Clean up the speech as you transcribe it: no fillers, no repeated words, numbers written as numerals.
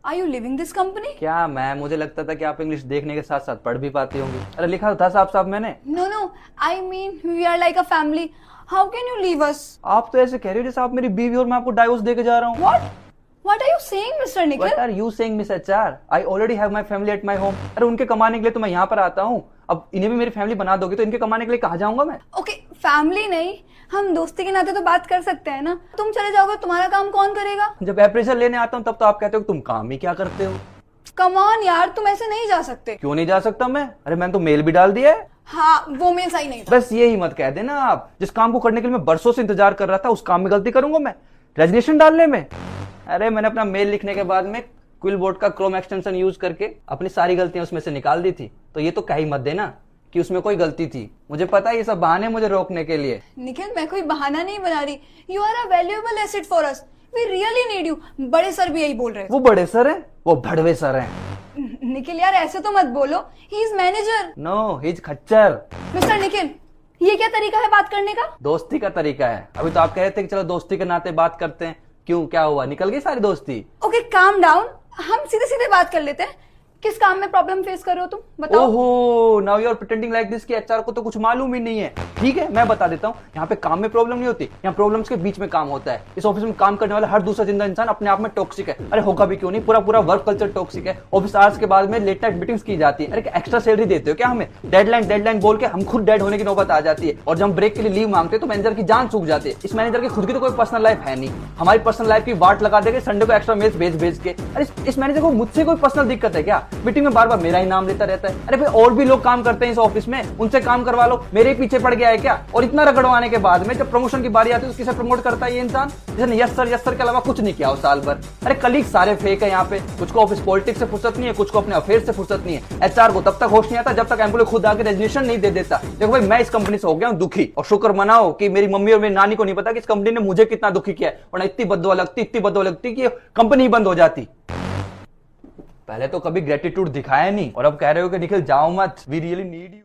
Are you living this company? क्या ma'am, मुझे लगता था कि आप इंग्लिश देखने के साथ साथ पढ़ भी पाती होंगी। अरे लिखा तो था साफ साफ मैंने। No no, I mean we are like a family, how can you leave us? आप तो ऐसे कह रही हो जैसे आप मेरी बीवी और मैं आपको डाइवोर्स देके जा रहा हूँ। What are you saying, Mr. Nikhil? What are you saying, Miss HR? I already have my family at my home. अरे उनके कमाने के लिए तो मैं यहाँ पर आता हूँ। अब इन्हें भी मेरी फैमिली बना दोगे तो इनके कमाने के लिए कहाँ जाऊंगा मैं? ओके, फैमिली नहीं, हम दोस्ती के नाते तो बात कर सकते हैं ना। तुम चले जाओगे, तुम्हारा काम कौन करेगा? जब अप्रेजल लेने आता हूँ तब तो आप कहते हो कि तुम काम ही क्या करते हो। कम ऑन यार, तुम ऐसे नहीं जा सकते। क्यों नहीं जा सकता मैं? अरे मैंने तो मेल भी डाल दिया है। हाँ, वो मेल सही नहीं था। बस यही मत कह देना आप। जिस काम को करने के लिए मैं बरसों से इंतजार कर रहा था उस काम में गलती करूंगा मैं रेजिग्नेशन डालने में? अरे मैंने अपना मेल लिखने के बाद में क्विल बोर्ड का क्रोम एक्सटेंशन यूज करके अपनी सारी गलतियां उसमें से निकाल दी थी। तो ये तो कह ही मत देना कि उसमें कोई गलती थी। मुझे पता है ये सब बहाने मुझे रोकने के लिए। निखिल, मैं कोई बहाना नहीं बना रही। You are a valuable asset for us, we really need you. बड़े सर भी यही बोल रहे हैं। वो बड़े सर हैं? वो भड़वे सर हैं। निखिल यार, ऐसे तो मत बोलो। He is manager. No, he is खच्चर। मिस्टर निखिल, ये क्या तरीका है बात करने का? दोस्ती का तरीका है। अभी तो आप कह रहे थे कि चलो दोस्ती के नाते बात करते हैं। क्यों, क्या हुआ? निकल गई सारी दोस्ती? Okay, calm down. हम सीधे सीधे बात कर लेते हैं। किस काम में प्रॉब्लम फेस कर रहे हो तुम, बताओ। ओहो, now you are pretending like this कि एचआर को तो कुछ मालूम ही नहीं है। ठीक है, मैं बता देता हूँ। यहाँ पे काम में प्रॉब्लम नहीं होती, यहाँ प्रॉब्लम्स के बीच में काम होता है। इस ऑफिस में काम करने वाला हर दूसरा जिंदा इंसान अपने आप में टॉक्सिक है। अरे होगा भी क्यों नहीं, पूरा पूरा वर्क कल्चर टॉक्सिक है। ऑफिस आवर्स के बाद में लेट नाइट मीटिंग्स की जाती है। अरे एक्स्ट्रा सैलरी देते हो क्या हमें? डेडलाइन बोल के हम खुद डेड होने की नौबत आ जाती है। और जब हम ब्रेक के लिए लीव मांगते हैं तो मैनेजर की जान सूख जाती है। इस मैनेजर की खुद की तो कोई पर्सनल लाइफ है नहीं। हमारी पर्सनल लाइफ की वाट लगा देंगे संडे को एक्स्ट्रा मेल्स भेज के। अरे इस मैनेजर को मुझसे कोई पर्सनल दिक्कत है क्या? मीटिंग में बार बार मेरा ही नाम लेता रहता है। अरे भाई, और भी लोग काम करते हैं इस ऑफिस में, उनसे काम करवा लो। मेरे पीछे पड़ गया है क्या? और इतना रगड़वाने के बाद में जब प्रमोशन की बारी आती है तो किसे प्रमोट करता है ये इंसान? जिसने यस सर के अलावा कुछ नहीं किया हो साल भर। अरे कलीग सारे फेक है यहाँ पे। कुछ को ऑफिस पॉलिटिक्स से फुर्सत नहीं है, कुछ को अपने अफेयर से फुर्सत नहीं है। एचआर को तब तक होश नहीं आता जब तक एम्प्लॉय खुद आके रेजिग्नेशन नहीं दे देता। देखो भाई, मैं इस कंपनी से हो गया हूँ दुखी, और शुक्र मनाओ कि मेरी मम्मी और मेरी नानी को नहीं पता कि इस कंपनी ने मुझे कितना दुखी किया है। वरना इतनी बददुआ लगती कि कंपनी बंद हो जाती। पहले तो कभी ग्रेटिट्यूड दिखाया नहीं और अब कह रहे हो कि निखिल जाओ मत, वी रियली नीड यू।